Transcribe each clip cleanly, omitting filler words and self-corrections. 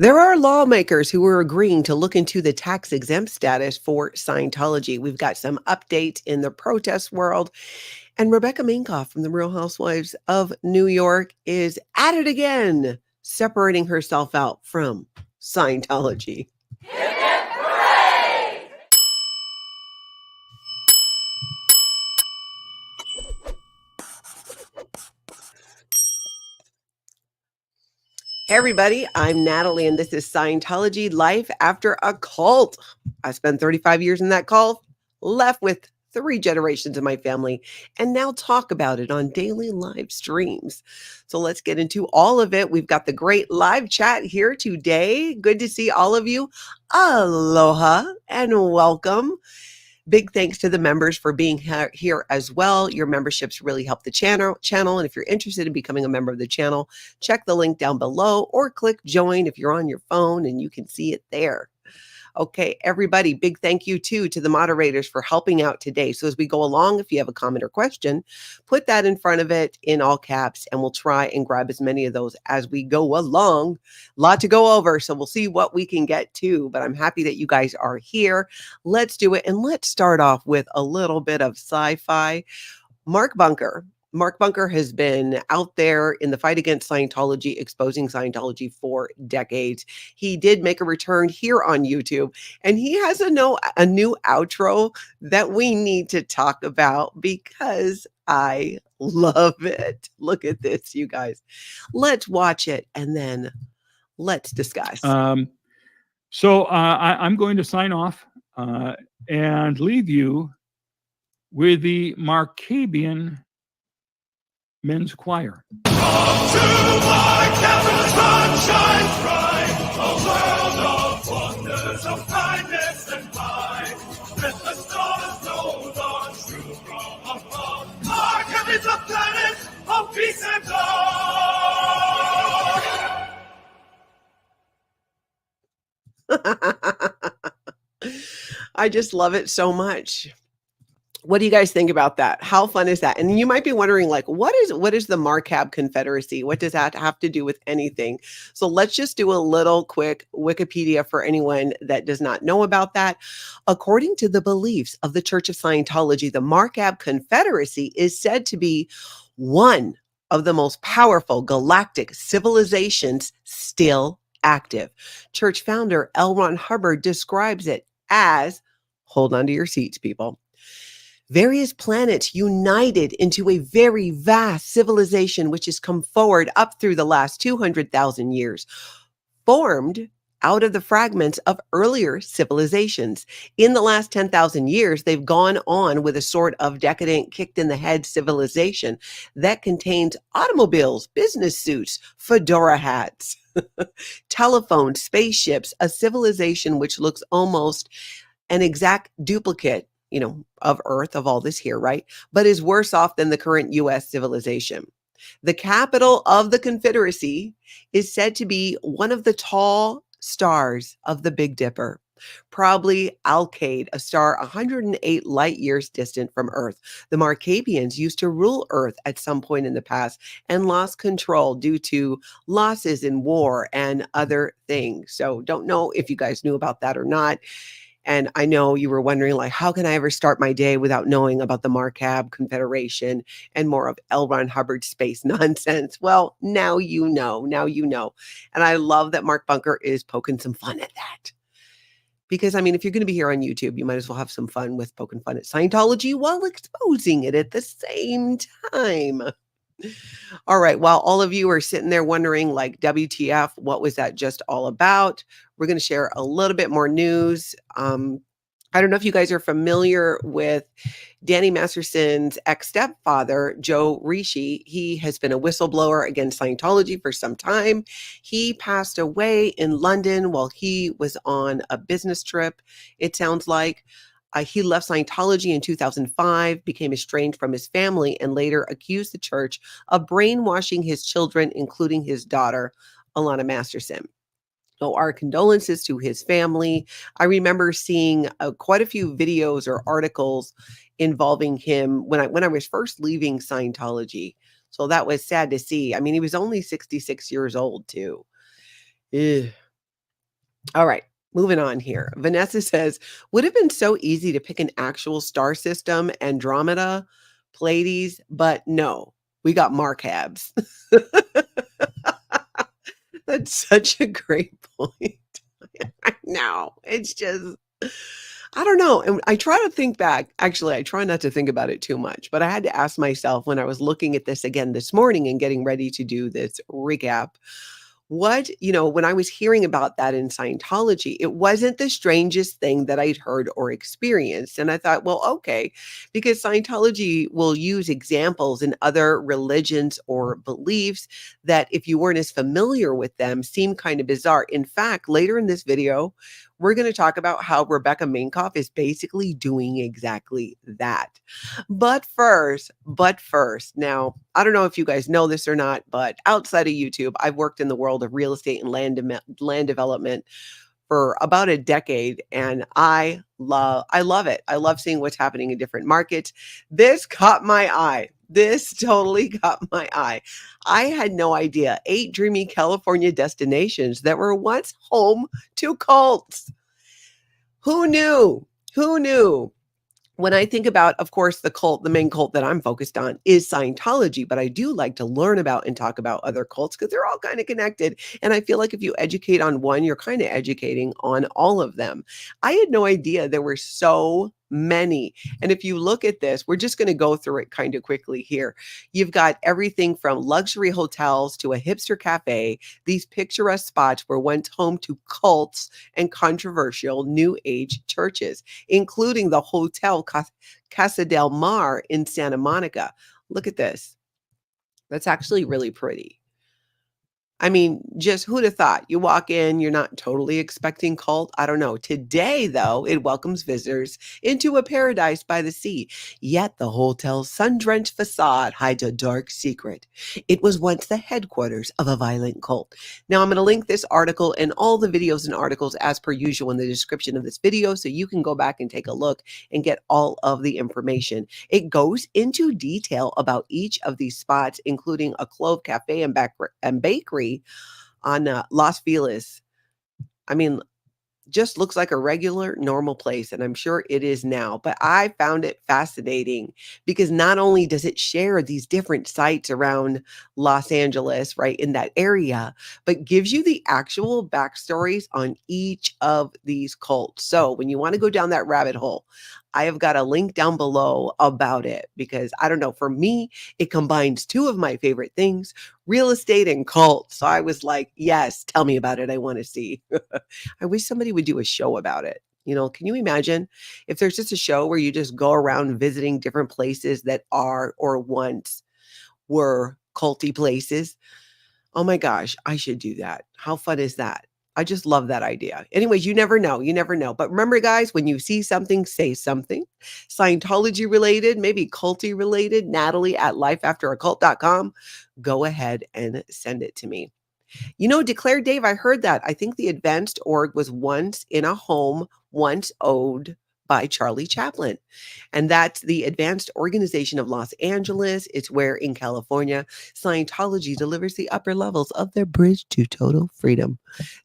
There are lawmakers who are agreeing to look into the tax exempt status for Scientology. We've got some updates in the protest world. And Rebecca Minkoff from the Real Housewives of New York is at it again, separating herself out from Scientology. Hey everybody, I'm Natalie and this is Scientology Life After a Cult. I spent 35 years in that cult, left with 3 generations of my family, and now talk about it on daily live streams. So let's get into all of it. We've got the great live chat here today. Good to see all of you. Aloha and welcome. Big thanks to the members for being here as well. Your memberships really help the channel. And if you're interested in becoming a member of the channel, check the link down below or click join if you're on your phone and you can see it there. Okay, everybody, big thank you too to the moderators for helping out today. So as we go along, if you have a comment or question, put that in front of it in all caps and we'll try and grab as many of those as we go along. A lot to go over, so we'll see what we can get to, but I'm happy that you guys are here. Let's do it. And let's start off with a little bit of sci-fi. Mark Bunker has been out there in the fight against Scientology, exposing Scientology for decades. He did make a return here on YouTube, and he has a new outro that we need to talk about because I love it. Look at this, you guys. Let's watch it, and then let's discuss. So I'm going to sign off and leave you with the Marcabian men's choir. Come to Marcab, the sun shines bright, a world of wonders, of kindness and light. Let the stars know the truth from above. Marcab is a planet of peace and love. I just love it so much. What do you guys think about that? How fun is that? And you might be wondering, like, what is the Marcab Confederacy? What does that have to do with anything? So let's just do a little quick Wikipedia for anyone that does not know about that. According to the beliefs of the Church of Scientology, the Marcab Confederacy is said to be one of the most powerful galactic civilizations still active. Church founder L. Ron Hubbard describes it as, hold on to your seats, people, various planets united into a very vast civilization which has come forward up through the last 200,000 years, formed out of the fragments of earlier civilizations. In the last 10,000 years, they've gone on with a sort of decadent, kicked-in-the-head civilization that contains automobiles, business suits, fedora hats, telephones, spaceships, a civilization which looks almost an exact duplicate, of Earth, of all this here, right? But is worse off than the current U.S. civilization. The capital of the Confederacy is said to be one of the tall stars of the Big Dipper, probably Alcade, a star 108 light years distant from Earth. The Marcabians used to rule Earth at some point in the past and lost control due to losses in war and other things. So don't know if you guys knew about that or not. And I know you were wondering, like, how can I ever start my day without knowing about the Marcab Confederation and more of L. Ron Hubbard's space nonsense? Well, now you know. And I love that Mark Bunker is poking some fun at that. Because, I mean, if you're going to be here on YouTube, you might as well have some fun with poking fun at Scientology while exposing it at the same time. All right. While all of you are sitting there wondering, like, WTF, what was that just all about? We're going to share a little bit more news. I don't know if you guys are familiar with Danny Masterson's ex-stepfather, Joe Reaiche. He has been a whistleblower against Scientology for some time. He passed away in London while he was on a business trip, it sounds like. He left Scientology in 2005, became estranged from his family, and later accused the church of brainwashing his children, including his daughter, Alana Masterson. So our condolences to his family. I remember seeing quite a few videos or articles involving him when I was first leaving Scientology. So that was sad to see. I mean, he was only 66 years old too. Ugh. All right, moving on here. Vanessa says, would have been so easy to pick an actual star system, Andromeda, Pleiades, but no, we got Marcabs. That's such a great point. I know. It's just, I don't know. And I try to think back. Actually, I try not to think about it too much, but I had to ask myself when I was looking at this again this morning and getting ready to do this recap, when I was hearing about that in Scientology, it wasn't the strangest thing that I'd heard or experienced. And I thought, well, okay, because Scientology will use examples in other religions or beliefs that if you weren't as familiar with them, seem kind of bizarre. In fact, later in this video, we're going to talk about how Rebecca Minkoff is basically doing exactly that. But first, now, I don't know if you guys know this or not, but outside of YouTube, I've worked in the world of real estate and land development for about a decade, and I love it. I love seeing what's happening in different markets. This caught my eye. This totally caught my eye. I had no idea 8 dreamy California destinations that were once home to cults. Who knew? Who knew? When I think about, of course, the main cult that I'm focused on is Scientology, but I do like to learn about and talk about other cults because they're all kind of connected. And I feel like if you educate on one, you're kind of educating on all of them. I had no idea there were so many. And if you look at this, we're just going to go through it kind of quickly here. You've got everything from luxury hotels to a hipster cafe. These picturesque spots were once home to cults and controversial New Age churches, including the Hotel Casa del Mar in Santa Monica. Look at this. That's actually really pretty. I mean, just who'd have thought? You walk in, you're not totally expecting cult. I don't know. Today, though, it welcomes visitors into a paradise by the sea. Yet the hotel's sun-drenched facade hides a dark secret. It was once the headquarters of a violent cult. Now, I'm going to link this article and all the videos and articles as per usual in the description of this video so you can go back and take a look and get all of the information. It goes into detail about each of these spots, including a Clove Cafe and bakery on Los Feliz. I mean, just looks like a regular, normal place, and I'm sure it is now. But I found it fascinating because not only does it share these different sites around Los Angeles, right, in that area, but gives you the actual backstories on each of these cults. So when you want to go down that rabbit hole, I have got a link down below about it because I don't know, for me, it combines 2 of my favorite things, real estate and cults. So I was like, yes, tell me about it. I want to see. I wish somebody would do a show about it. Can you imagine if there's just a show where you just go around visiting different places that are or once were culty places? Oh my gosh, I should do that. How fun is that? I just love that idea. Anyways, you never know. You never know. But remember, guys, when you see something, say something. Scientology related, maybe culty related, Natalie at lifeafteraCult.com. Go ahead and send it to me. Declare Dave, I heard that. I think the Advanced Org was once in a home, once owned by Charlie Chaplin. And that's the Advanced Organization of Los Angeles. It's where in California, Scientology delivers the upper levels of their bridge to total freedom.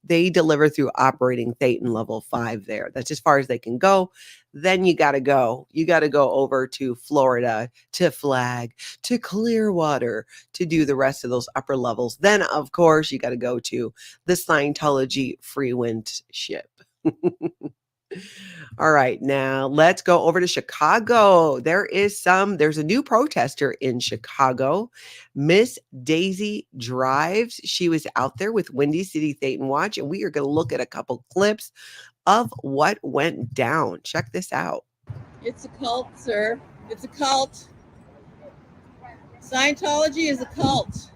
They deliver through operating Thetan level 5 there. That's as far as they can go. Then you got to go. You got to go over to Florida, to Flag, to Clearwater to do the rest of those upper levels. Then, of course, you got to go to the Scientology free wind ship. All right, now let's go over to Chicago. There's a new protester in Chicago, Miss Daisy Drives. She was out there with Windy City Thetan Watch, and we are going to look at a couple clips of what went down. Check this out. It's a cult, sir. It's a cult. Scientology is a cult.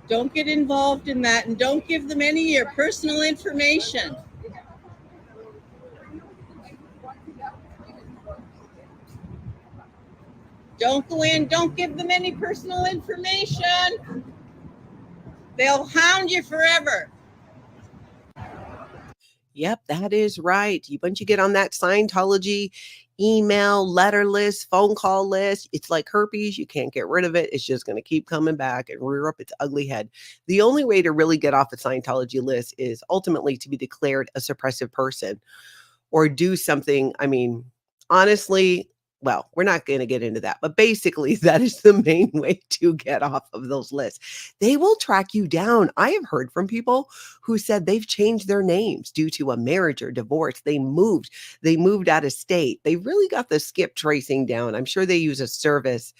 Don't get involved in that, and don't give them any of your personal information. Don't go in, don't give them any personal information. They'll hound you forever. Yep, that is right. Once you get on that Scientology email, letter list, phone call list, it's like herpes. You can't get rid of it. It's just going to keep coming back and rear up its ugly head. The only way to really get off the Scientology list is ultimately to be declared a suppressive person or do something. I mean, honestly, well, we're not going to get into that, but basically, that is the main way to get off of those lists. They will track you down. I have heard from people who said they've changed their names due to a marriage or divorce. They moved out of state. They really got the skip tracing down. I'm sure they use a service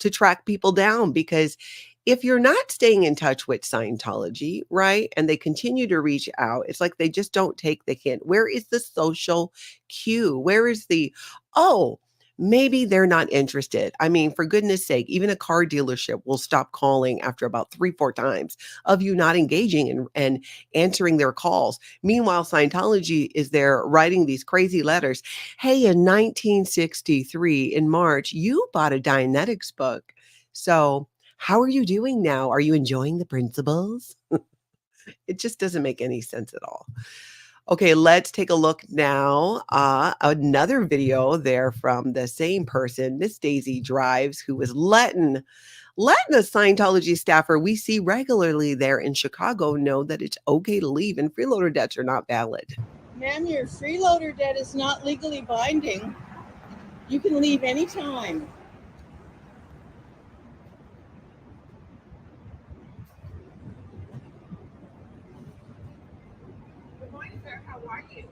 to track people down, because if you're not staying in touch with Scientology, right, and they continue to reach out, it's like they just don't take the hint. Where is the social cue? Where is the, oh, maybe they're not interested? I mean, for goodness sake, even a car dealership will stop calling after about 3-4 times of you not engaging and answering their calls. Meanwhile, Scientology is there writing these crazy letters. Hey, in 1963, in March, you bought a Dianetics book. So how are you doing now? Are you enjoying the principles? It just doesn't make any sense at all. Okay, let's take a look now. Another video there from the same person, Miss Daisy Drives, who was letting a Scientology staffer we see regularly there in Chicago know that it's okay to leave and freeloader debts are not valid. Ma'am, your freeloader debt is not legally binding. You can leave anytime. Good morning, sir. How are you?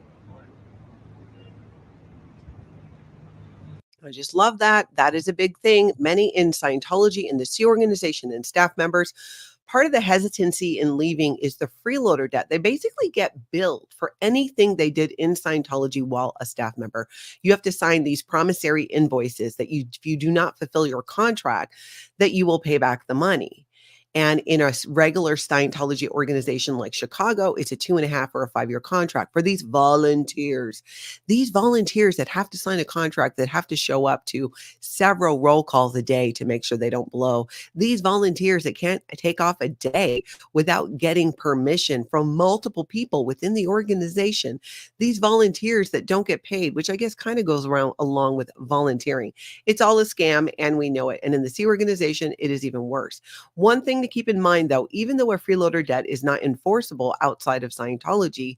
I just love that. That is a big thing. Many in Scientology and the SEA organization and staff members, part of the hesitancy in leaving is the freeloader debt. They basically get billed for anything they did in Scientology while a staff member. You have to sign these promissory invoices that if you do not fulfill your contract, that you will pay back the money. And in a regular Scientology organization like Chicago, it's a 2.5 or a 5-year contract for these volunteers. These volunteers that have to sign a contract, that have to show up to several roll calls a day to make sure they don't blow. These volunteers that can't take off a day without getting permission from multiple people within the organization. These volunteers that don't get paid, which I guess kind of goes around along with volunteering. It's all a scam and we know it. And in the SEA organization, it is even worse. One thing to keep in mind, though, even though a freeloader debt is not enforceable outside of Scientology,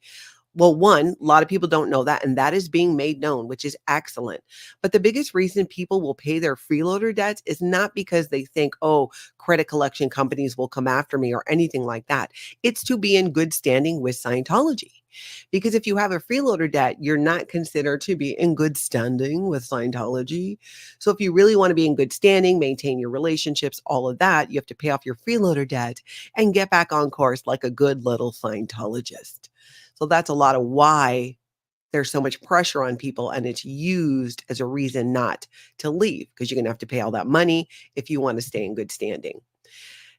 well, one, a lot of people don't know that, and that is being made known, which is excellent. But the biggest reason people will pay their freeloader debts is not because they think, oh, credit collection companies will come after me or anything like that. It's to be in good standing with Scientology. Because if you have a freeloader debt, you're not considered to be in good standing with Scientology. So if you really want to be in good standing, maintain your relationships, all of that, you have to pay off your freeloader debt and get back on course like a good little Scientologist. So that's a lot of why there's so much pressure on people, and it's used as a reason not to leave, because you're going to have to pay all that money if you want to stay in good standing.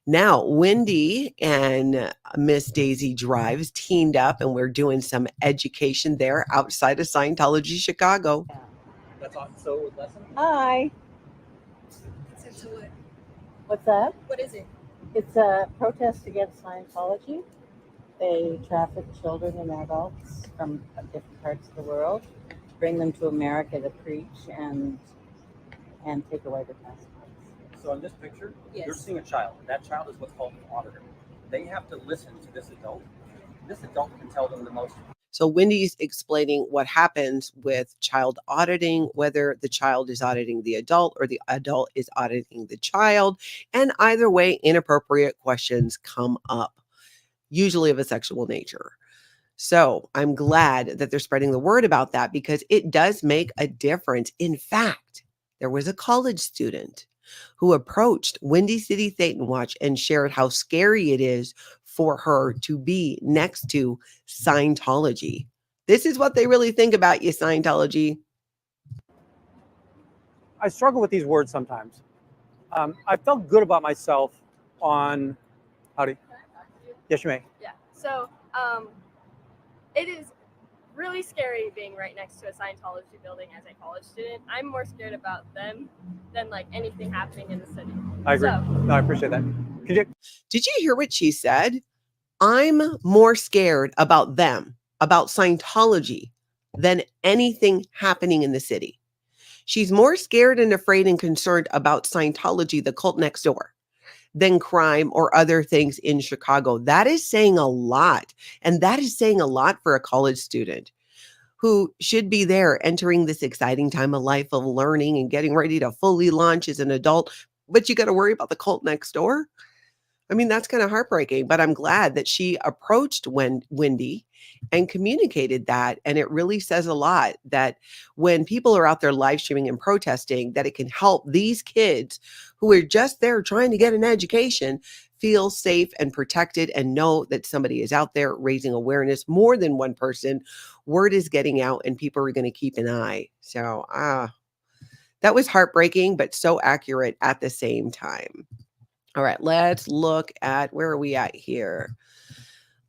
Now, Wendy and Miss Daisy Drives teamed up, and we're doing some education there outside of Scientology Chicago. That's awesome. So, lesson? Hi. It's what? What's that? What is it? It's a protest against Scientology. They traffic children and adults from different parts of the world, bring them to America to preach and take away their passports. So in this picture, Yes. you're seeing a child. That child is what's called an auditor. They have to listen to this adult. This adult can tell them the most. So Wendy's explaining what happens with child auditing, whether the child is auditing the adult or the adult is auditing the child. And either way, inappropriate questions come up, usually of a sexual nature. So I'm glad that they're spreading the word about that, because it does make a difference. In fact, there was a college student who approached Windy City Thetan Watch and shared how scary it is for her to be next to Scientology. This is what they really think about you, Scientology. I struggle with these words sometimes. I felt good about myself on, howdy. Yes, you may. Yeah. So it is really scary being right next to a Scientology building as a college student. I'm more scared about them than like anything happening in the city. I agree. So, No, I appreciate that. Could you? Did you hear what she said? I'm more scared about them about Scientology than anything happening in the city. She's more scared and afraid and concerned about Scientology, the cult next door, than crime or other things in Chicago. That is saying a lot. And that is saying a lot for a college student who should be there entering this exciting time of life of learning and getting ready to fully launch as an adult. But you got to worry about the cult next door. I mean, that's kind of heartbreaking, but I'm glad that she approached Wendy and communicated that. And it really says a lot that when people are out there live streaming and protesting, that it can help these kids who are just there trying to get an education feel safe and protected and know that somebody is out there raising awareness, more than one person. Word is getting out and people are going to keep an eye. So, that was heartbreaking, but so accurate at the same time. All right, let's look at, where are we at here?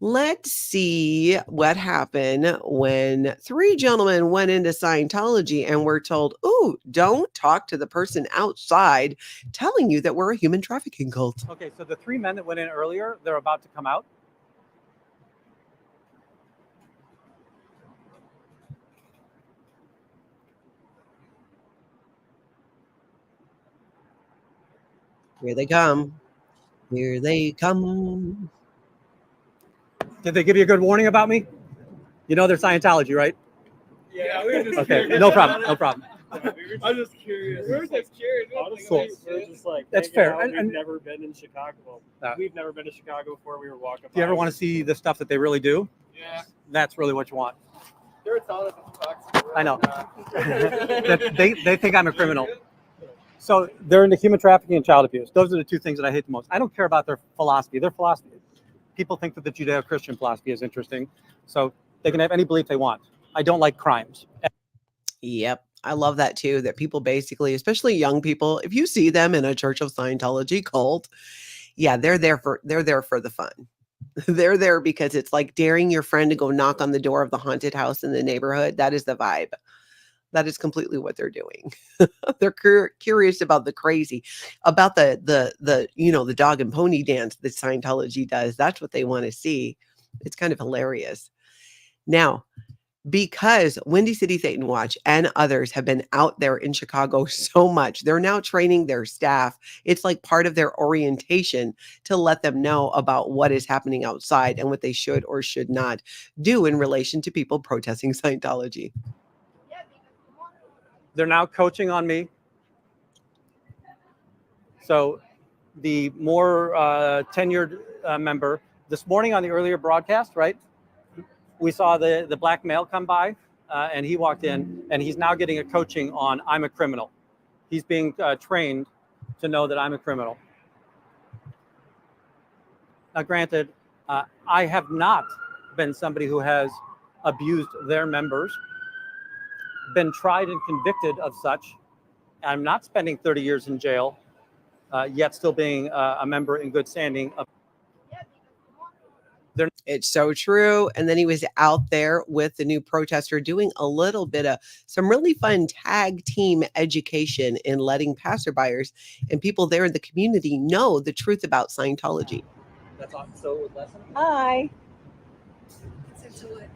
Let's see what happened when 3 gentlemen went into Scientology and were told, "Ooh, don't talk to the person outside telling you that we're a human trafficking cult." Okay, so the 3 men that went in earlier, they're about to come out. Here they come. Here they come. Did they give you a good warning about me? You know they're Scientology, right? Yeah, we were just Okay, curious. no problem, no problem. I'm just curious. We were just curious. Cool. We're just like, That's hanging fair. out. And We've never been in Chicago. We've never been to Chicago before. We were walking by. Do you ever want to see the stuff that they really do? Yeah. That's really what you want. They were telling us to talk to you. I know. they think I'm a criminal. So they're into human trafficking and child abuse. Those are the 2 things that I hate the most. I don't care about their philosophy. Their philosophy, people think that the Judeo-Christian philosophy is interesting. So they can have any belief they want. I don't like crimes. Yep. I love that too, that people basically, especially young people, if you see them in a Church of Scientology cult, yeah, they're there for the fun. They're there because it's like daring your friend to go knock on the door of the haunted house in the neighborhood. That is the vibe. That is completely what they're doing. They're curious about the crazy, about the dog and pony dance that Scientology does. That's what they want to see. It's kind of hilarious. Now, because Windy City Thetan Watch and others have been out there in Chicago so much, they're now training their staff. It's like part of their orientation to let them know about what is happening outside and what they should or should not do in relation to people protesting Scientology. They're now coaching on me. So the more tenured member, this morning on the earlier broadcast, right, we saw the black male come by and he walked in and he's now getting a coaching on I'm a criminal. He's being trained to know that I'm a criminal. Now, granted, I have not been somebody who has abused their members, been tried and convicted of such. I'm not spending 30 years in jail, yet still being a member in good standing. It's so true. And then he was out there with the new protester doing a little bit of some really fun tag team education in letting passerbyers and people there in the community know the truth about Scientology. That's awesome. So, lesson? Hi. Exempt to what?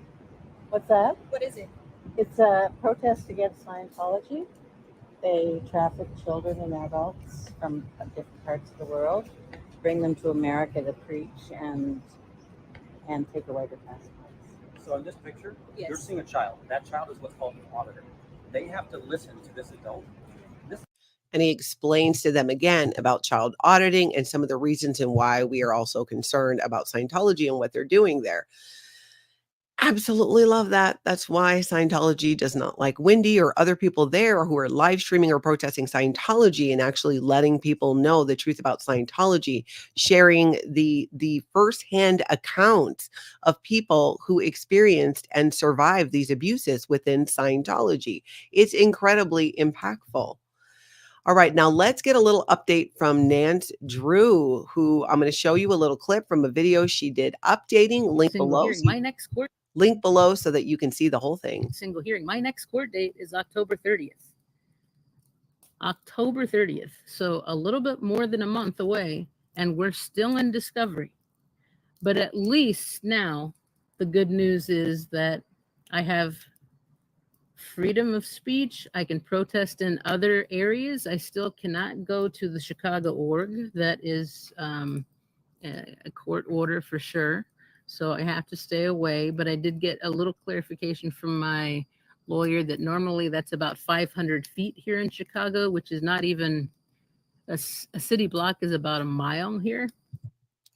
What's that? What is it? It's a protest against Scientology. They traffic children and adults from different parts of the world, bring them to America to preach and take away their passports. So in this picture, Yes. you're seeing a child. That child is what's called an auditor. They have to listen to this adult. And he explains to them again about child auditing and some of the reasons and why we are also concerned about Scientology and what they're doing there. Absolutely love that. That's why Scientology does not like Wendy or other people there who are live streaming or protesting Scientology and actually letting people know the truth about Scientology, sharing the firsthand accounts of people who experienced and survived these abuses within Scientology. It's incredibly impactful. All right, now let's get a little update from Nance Drew, who I'm going to show you a little clip from a video she did updating. Link below. Hearing. My next court Link below so that you can see the whole thing. single hearing. My next court date is October 30th. October 30th. So a little bit more than a month away, and we're still in discovery. But at least now The good news is that I have freedom of speech. I can protest in other areas. I still cannot go to the Chicago org. That is a court order for sure. So I have to stay away. But I did get a little clarification from my lawyer that normally that's about 500 feet here in Chicago, which is not even a city block is about a mile here.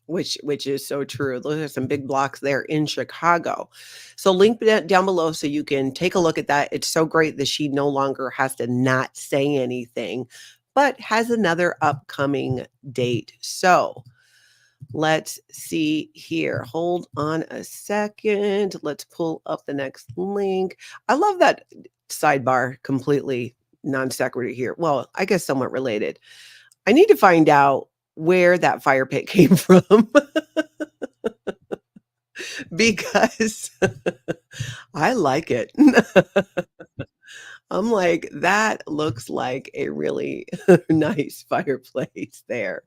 Which is so true. Those are some big blocks there in Chicago. So link that down below so you can take a look at that. It's so great that she no longer has to not say anything, but has another upcoming date. So let's see here. Hold on a second. Let's pull up the next link. I love that sidebar, completely non sequitur here. Well, I guess somewhat related. I need to find out where that fire pit came from because I like it. I'm like, that looks like a really nice fireplace there.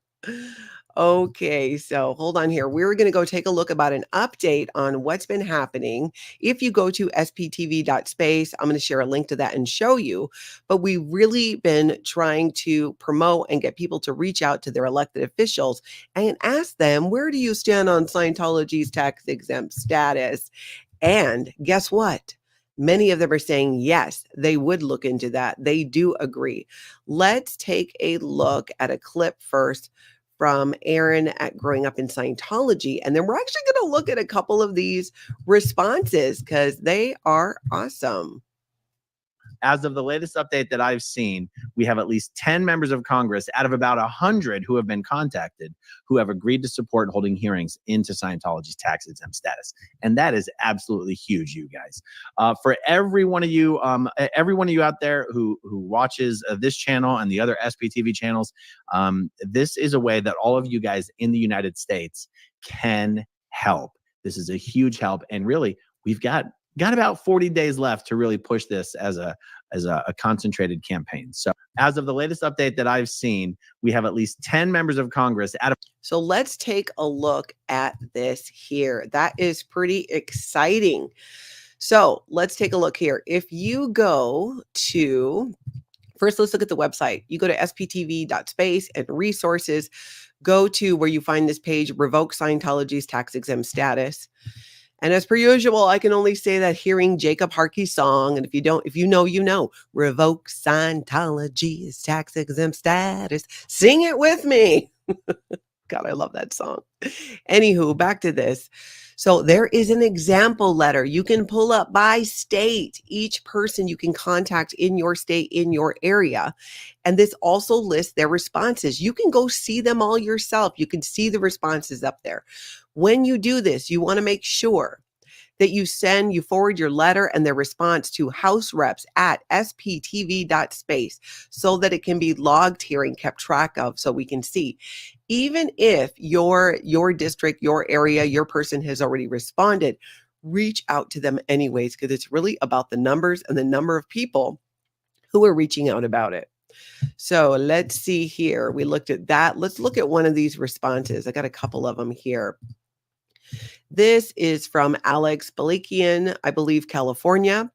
Okay, so hold on here. We're going to go take a look about an update on what's been happening. If you go to SPTV.SPACE, I'm going to share a link to that and show you. But we've really been trying to promote and get people to reach out to their elected officials and ask them, where do you stand on Scientology's tax exempt status? And guess what? Many of them are saying, yes, they would look into that. They do agree. Let's take a look at a clip first from Aaron at Growing Up in Scientology. And then we're actually going to look at a couple of these responses because they are awesome. As of the latest update that I've seen, we have at least 10 members of Congress out of about 100 who have been contacted who have agreed to support holding hearings into Scientology's tax exempt status. And that is absolutely huge, you guys. For every one of you out there who watches this channel and the other SPTV channels, this is a way that all of you guys in the United States can help. This is a huge help. And really, we've got about 40 days left to really push this as a concentrated campaign. So as of the latest update that I've seen, we have at least 10 members of Congress out of. So let's take a look at this here. That is pretty exciting. So let's take a look here. If you go to, first, let's look at the website. You go to SPTV.SPACE and resources, go to where you find this page, Revoke Scientology's tax exempt status. And as per usual, I can only say that hearing Jacob Harkey's song, and if you know, Revoke Scientology's tax exempt status. Sing it with me. God, I love that song. Anywho, back to this. So there is an example letter you can pull up by state, each person you can contact in your state, in your area. And this also lists their responses. You can go see them all yourself. You can see the responses up there. When you do this, you want to make sure that you forward your letter and their response to House Reps at SPTV.SPACE so that it can be logged here and kept track of so we can see. Even if your district, your area, your person has already responded, reach out to them anyways, because it's really about the numbers and the number of people who are reaching out about it. So let's see here. We looked at that. Let's look at one of these responses. I got a couple of them here. This is from Alex Balakian, I believe, California,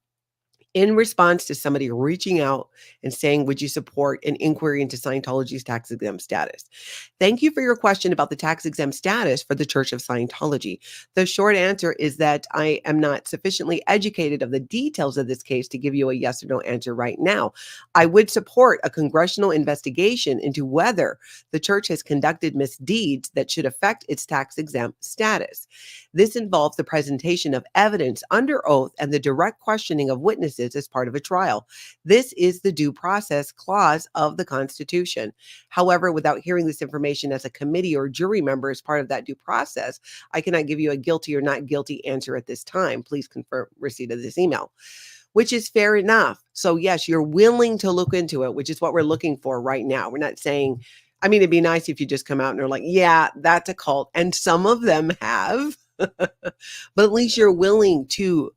in response to somebody reaching out and saying, would you support an inquiry into Scientology's tax exempt status? Thank you for your question about the tax exempt status for the Church of Scientology. The short answer is that I am not sufficiently educated of the details of this case to give you a yes or no answer right now. I would support a congressional investigation into whether the church has conducted misdeeds that should affect its tax exempt status. This involves the presentation of evidence under oath and the direct questioning of witnesses as part of a trial. This is the due process clause of the Constitution. However, without hearing this information as a committee or jury member as part of that due process, I cannot give you a guilty or not guilty answer at this time. Please confirm receipt of this email, which is fair enough. So yes, you're willing to look into it, which is what we're looking for right now. We're not saying, I mean, it'd be nice if you just come out and are like, yeah, that's a cult. And some of them have, but at least you're willing to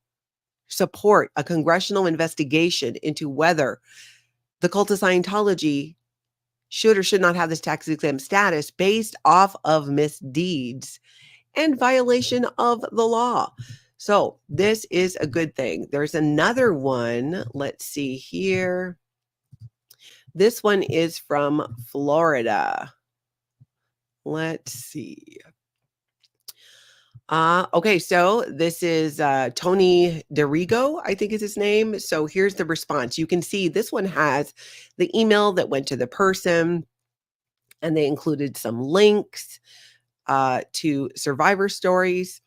support a congressional investigation into whether the cult of Scientology should or should not have this tax exempt status based off of misdeeds and violation of the law. So this is a good thing. There's another one. Let's see here. This one is from Florida. Let's see. Okay, so this is Tony DeRigo, I think is his name. So here's the response. You can see this one has the email that went to the person, and they included some links to survivor stories.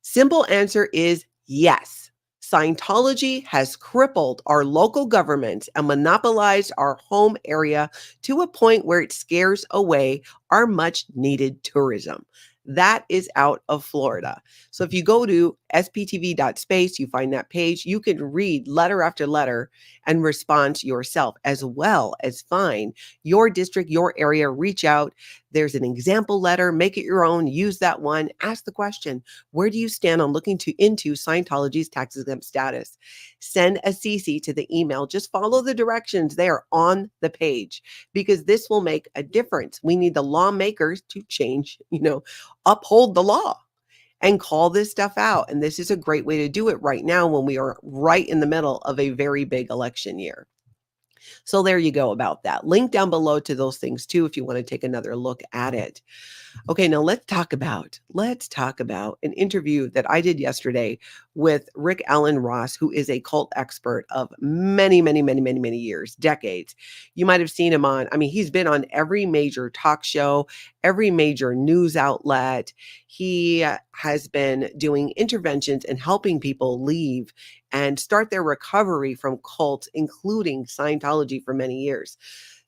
Simple answer is yes. Scientology has crippled our local governments and monopolized our home area to a point where it scares away our much needed tourism. That is out of Florida. So if you go to SPTV.SPACE, you find that page, you can read letter after letter and respond to yourself, as well as find your district, your area, reach out. There's an example letter, make it your own, use that one, ask the question, where do you stand on looking into Scientology's tax exempt status? Send a CC to the email. Just follow the directions there on the page, because this will make a difference. We need the lawmakers to change, uphold the law and call this stuff out. And this is a great way to do it right now when we are right in the middle of a very big election year. So there you go about that. Link down below to those things too, if you want to take another look at it. Okay, now let's talk about an interview that I did yesterday with Rick Allen Ross, who is a cult expert of many years, decades. You might have seen him he's been on every major talk show, every major news outlet. He has been doing interventions and helping people leave and start their recovery from cults, including Scientology, for many years.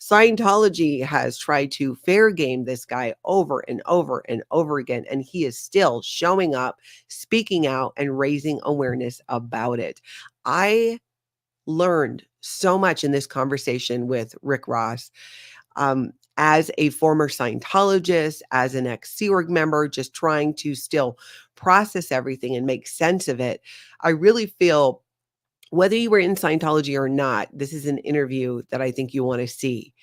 Scientology has tried to fair game this guy over and over and over again, and he is still showing up, speaking out, and raising awareness about it. I learned so much in this conversation with Rick Ross. As a former Scientologist, as an ex-Sea Org member, just trying to still process everything and make sense of it, I really feel, whether you were in Scientology or not, this is an interview that I think you want to see.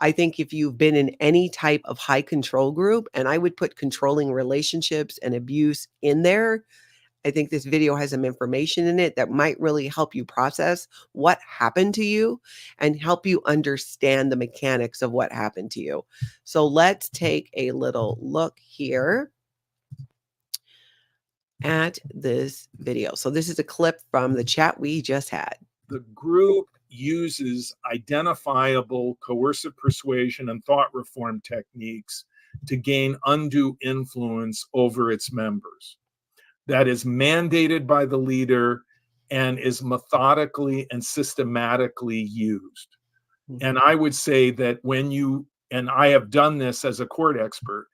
I think if you've been in any type of high control group, and I would put controlling relationships and abuse in there, I think this video has some information in it that might really help you process what happened to you and help you understand the mechanics of what happened to you. So let's take a little look here at this video. So this is a clip from the chat we just had. The group uses identifiable coercive persuasion and thought reform techniques to gain undue influence over its members. That is mandated by the leader and is methodically and systematically used. And I would say that and I have done this as a court expert,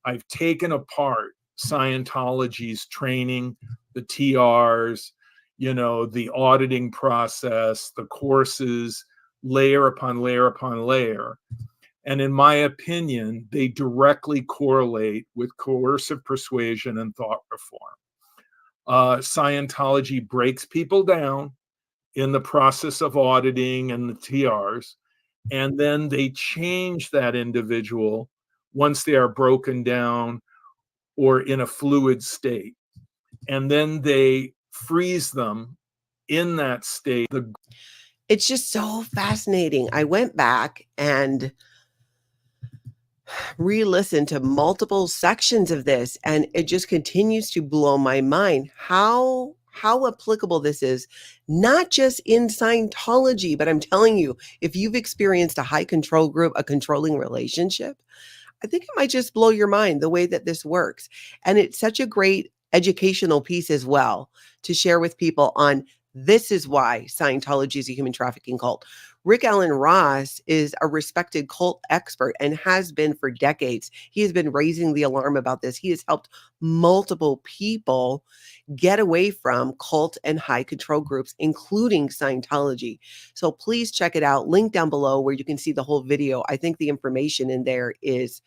I've taken apart Scientology's training, the TRs, the auditing process, the courses, layer upon layer upon layer. And in my opinion, they directly correlate with coercive persuasion and thought reform. Scientology breaks people down in the process of auditing and the TRs, and then they change that individual once they are broken down or in a fluid state. And then they freeze them in that state. It's just so fascinating. I went back and re-listened to multiple sections of this, and it just continues to blow my mind how applicable this is, not just in Scientology, but I'm telling you, if you've experienced a high control group, a controlling relationship, I think it might just blow your mind the way that this works. And it's such a great educational piece as well to share with people on this is why Scientology is a human trafficking cult. Rick Allen Ross is a respected cult expert and has been for decades. He has been raising the alarm about this. He has helped multiple people get away from cult and high control groups, including Scientology. So please check it out. Link down below where you can see the whole video. I think the information in there is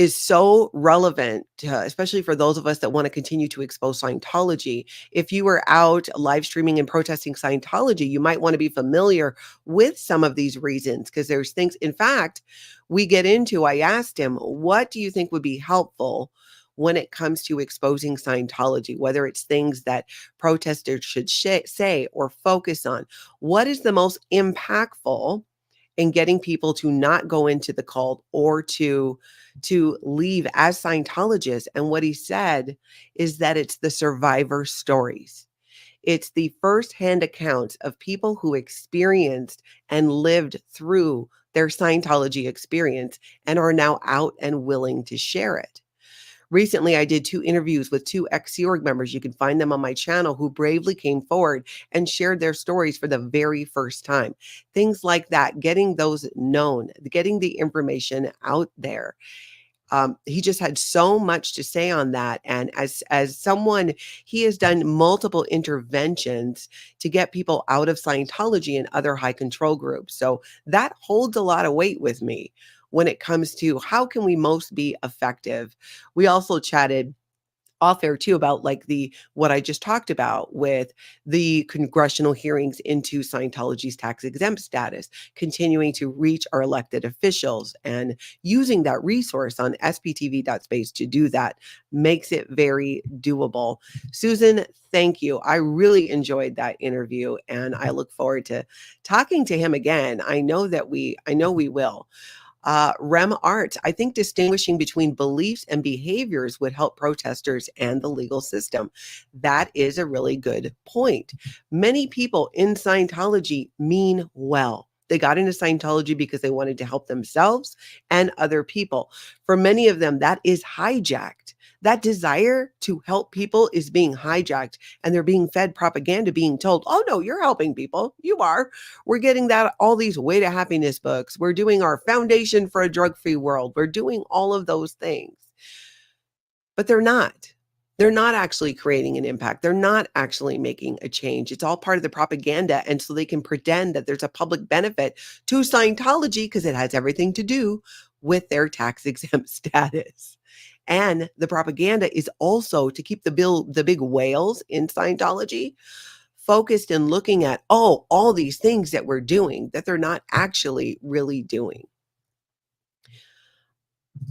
so relevant, especially for those of us that want to continue to expose Scientology. If you were out live streaming and protesting Scientology, you might want to be familiar with some of these reasons, because there's things, in fact, I asked him, what do you think would be helpful when it comes to exposing Scientology, whether it's things that protesters should say or focus on. What is the most impactful in getting people to not go into the cult or to leave as Scientologists? And what he said is that it's the survivor stories. It's the firsthand accounts of people who experienced and lived through their Scientology experience and are now out and willing to share it. Recently, I did 2 interviews with 2 ex-Sea Org members. You can find them on my channel, who bravely came forward and shared their stories for the very first time. Things like that, getting those known, getting the information out there. He just had so much to say on that. And as someone, he has done multiple interventions to get people out of Scientology and other high control groups. So that holds a lot of weight with me when it comes to how can we most be effective. We also chatted off air too about like what I just talked about with the congressional hearings into Scientology's tax exempt status, continuing to reach our elected officials and using that resource on SPTV.SPACE to do that makes it very doable. Susan, thank you. I really enjoyed that interview and I look forward to talking to him again. I know we will. Rem Art, I think distinguishing between beliefs and behaviors would help protesters and the legal system. That is a really good point. Many people in Scientology mean well. They got into Scientology because they wanted to help themselves and other people. For many of them, that is hijacked. That desire to help people is being hijacked, and they're being fed propaganda, being told, oh no, you're helping people. You are. We're getting that, all these Way to Happiness books. We're doing our Foundation for a Drug-Free World. We're doing all of those things. But they're not. They're not actually creating an impact. They're not actually making a change. It's all part of the propaganda. And so they can pretend that there's a public benefit to Scientology because it has everything to do with their tax exempt status. And the propaganda is also to keep the big whales in Scientology focused and looking at, all these things that we're doing that they're not actually really doing.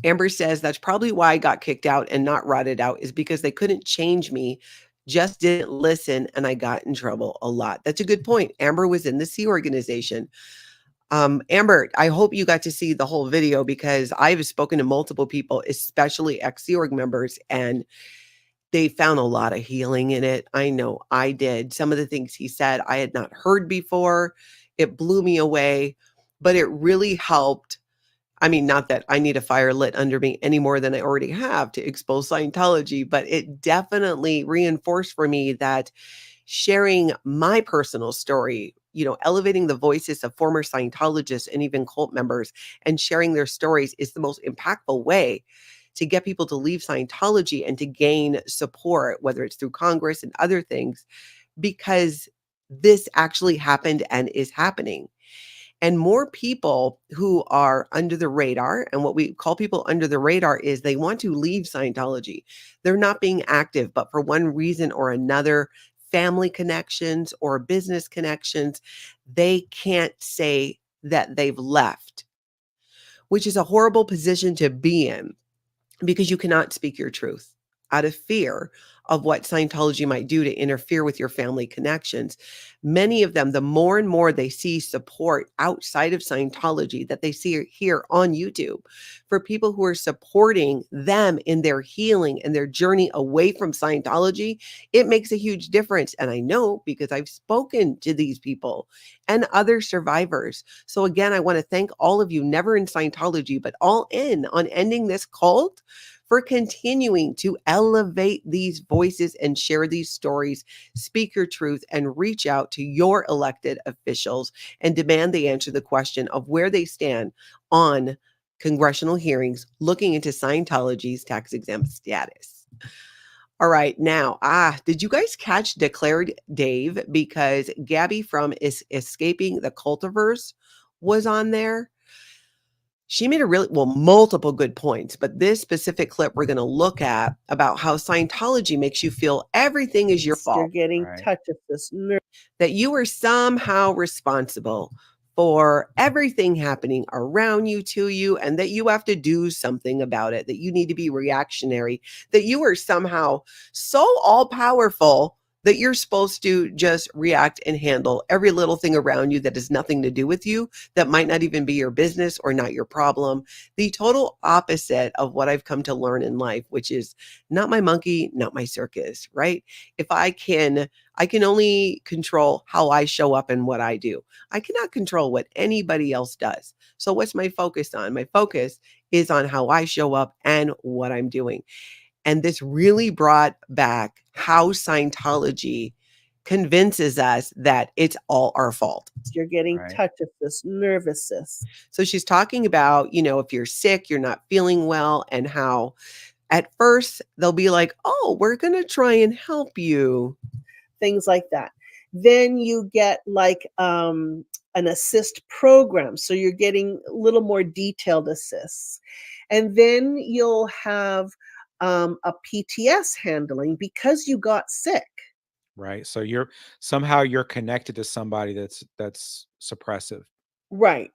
Amber says that's probably why I got kicked out and not rotted out, is because they couldn't change me, just didn't listen, and I got in trouble a lot. That's a good point. Amber was in the Sea Organization. Amber, I hope you got to see the whole video because I've spoken to multiple people, especially ex-Sea Org members, and they found a lot of healing in it. I know I did. Some of the things he said I had not heard before. It blew me away, but it really helped. I mean, not that I need a fire lit under me any more than I already have to expose Scientology, but it definitely reinforced for me that sharing my personal story, elevating the voices of former Scientologists and even cult members and sharing their stories is the most impactful way to get people to leave Scientology and to gain support, whether it's through Congress and other things, because this actually happened and is happening. And more people who are under the radar, and what we call people under the radar is they want to leave Scientology. They're not being active, but for one reason or another, family connections or business connections, they can't say that they've left, which is a horrible position to be in because you cannot speak your truth out of fear of what Scientology might do to interfere with your family connections. Many of them, the more and more they see support outside of Scientology that they see here on YouTube for people who are supporting them in their healing and their journey away from Scientology, it makes a huge difference. And I know because I've spoken to these people and other survivors. So again, I want to thank all of you, never in Scientology, but all in on ending this cult, for continuing to elevate these voices and share these stories, speak your truth, and reach out to your elected officials and demand they answer the question of where they stand on congressional hearings looking into Scientology's tax exempt status. All right, now, did you guys catch Declared Dave? Because Gabby from Escaping the Cultiverse was on there. She made multiple good points, but this specific clip we're going to look at about how Scientology makes you feel everything is your fault. You're getting touch of this nerve. That you are somehow responsible for everything happening around you, to you, and that you have to do something about it, that you need to be reactionary, that you are somehow so all powerful that you're supposed to just react and handle every little thing around you that has nothing to do with you, that might not even be your business or not your problem. The total opposite of what I've come to learn in life, which is not my monkey, not my circus, right? If I can only control how I show up and what I do. I cannot control what anybody else does. So what's my focus on? My focus is on how I show up and what I'm doing. And this really brought back how Scientology convinces us that it's all our fault. You're getting touchitis, nervousness. So she's talking about, if you're sick, you're not feeling well, and how at first they'll be like, oh, we're going to try and help you. Things like that. Then you get like an assist program. So you're getting a little more detailed assists. And then you'll have a PTS handling because you got sick. Right. So you're connected to somebody that's suppressive. Right.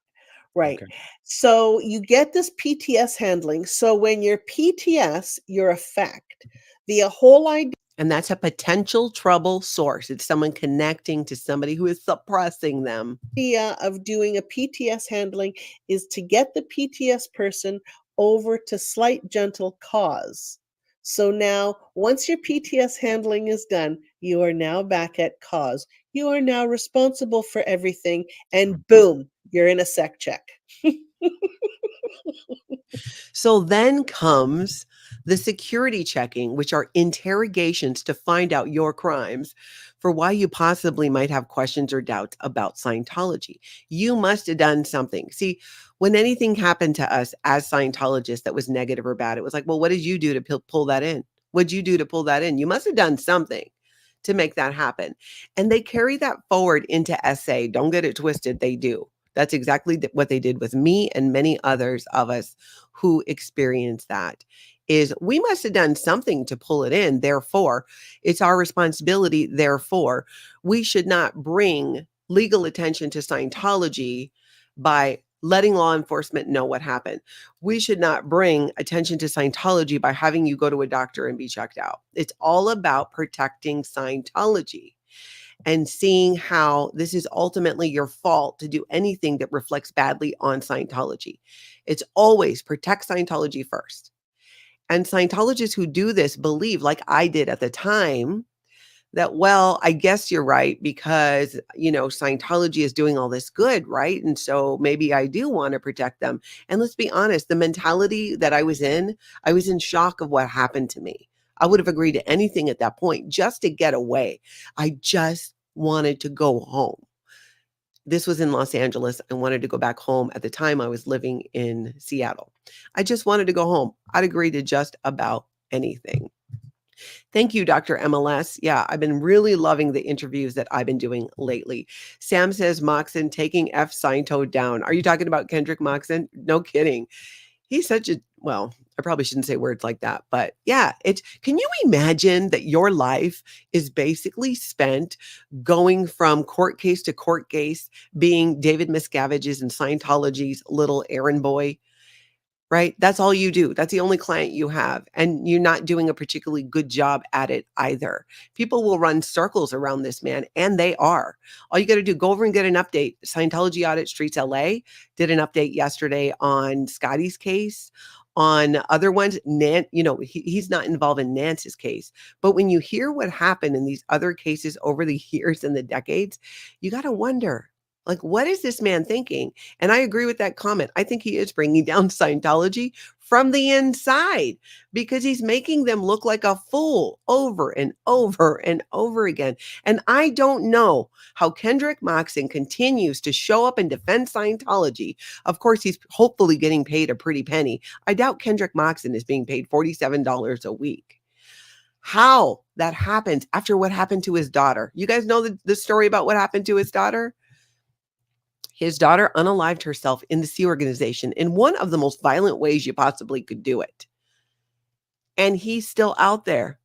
Right. Okay. So you get this PTS handling. So when you're PTS, you're affect. The whole idea. And that's a potential trouble source. It's someone connecting to somebody who is suppressing them. The idea of doing a PTS handling is to get the PTS person over to slight gentle cause. So now, once your PTS handling is done, you are now back at cause. You are now responsible for everything, and boom, you're in a sec check. So then comes the security checking, which are interrogations to find out your crimes for why you possibly might have questions or doubts about Scientology. You must have done something. See, when anything happened to us as Scientologists that was negative or bad, it was like, well, what did you do to pull that in? What'd you do to pull that in? You must have done something to make that happen. And they carry that forward into SA. Don't get it twisted. They do. That's exactly what they did with me and many others of us who experienced that. Is we must have done something to pull it in. Therefore, it's our responsibility. Therefore, we should not bring legal attention to Scientology by letting law enforcement know what happened. We should not bring attention to Scientology by having you go to a doctor and be checked out. It's all about protecting Scientology and seeing how this is ultimately your fault to do anything that reflects badly on Scientology. It's always protect Scientology first. And Scientologists who do this believe, like I did at the time, that, well, I guess you're right because, Scientology is doing all this good, right? And so maybe I do want to protect them. And let's be honest, the mentality that I was in shock of what happened to me. I would have agreed to anything at that point just to get away. I just wanted to go home. This was in Los Angeles. I wanted to go back home. At the time, I was living in Seattle. I just wanted to go home. I'd agree to just about anything. Thank you, Dr. MLS. Yeah, I've been really loving the interviews that I've been doing lately. Sam says, Moxon taking F Sciento down. Are you talking about Kendrick Moxon? No kidding. He's such a, well, I probably shouldn't say words like that, but yeah, can you imagine that your life is basically spent going from court case to court case, being David Miscavige's and Scientology's little errand boy, right? That's all you do. That's the only client you have. And you're not doing a particularly good job at it either. People will run circles around this man, and they are. All you got to do, go over and get an update. Scientology Audit Streets LA did an update yesterday on Scotty's case, on other ones. He's not involved in Nance's case. But when you hear what happened in these other cases over the years and the decades, you got to wonder, like, what is this man thinking? And I agree with that comment. I think he is bringing down Scientology from the inside because he's making them look like a fool over and over and over again. And I don't know how Kendrick Moxon continues to show up and defend Scientology. Of course, he's hopefully getting paid a pretty penny. I doubt Kendrick Moxon is being paid $47 a week. How that happens after what happened to his daughter. You guys know the story about what happened to his daughter? His daughter unalived herself in the Sea Organization in one of the most violent ways you possibly could do it. And he's still out there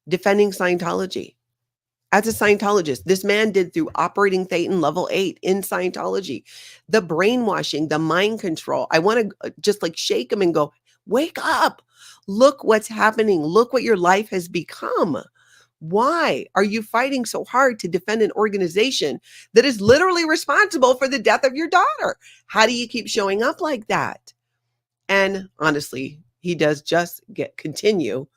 defending Scientology as a Scientologist. This man did through operating Thetan level 8 in Scientology. The brainwashing, the mind control. I want to just like shake him and go, wake up. Look what's happening. Look what your life has become. Why are you fighting so hard to defend an organization that is literally responsible for the death of your daughter? How do you keep showing up like that? And honestly, he does just continue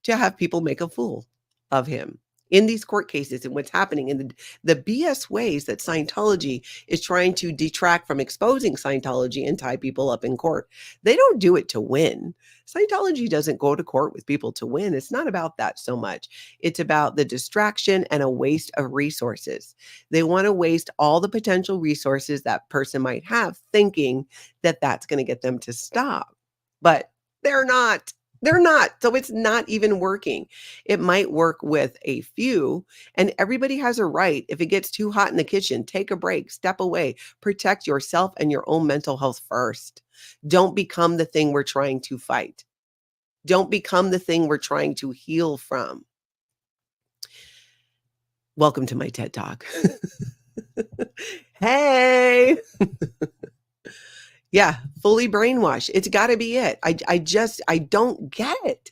to have people make a fool of him in these court cases and what's happening in the BS ways that Scientology is trying to detract from exposing Scientology and tie people up in court. They don't do it to win. Scientology doesn't go to court with people to win. It's not about that so much. It's about the distraction and a waste of resources. They want to waste all the potential resources that person might have thinking that that's going to get them to stop. But they're not. They're not. So it's not even working. It might work with a few, and everybody has a right. If it gets too hot in the kitchen, take a break, step away, protect yourself and your own mental health first. Don't become the thing we're trying to fight. Don't become the thing we're trying to heal from. Welcome to my TED Talk. Hey. Yeah, fully brainwashed. It's got to be it. I don't get it.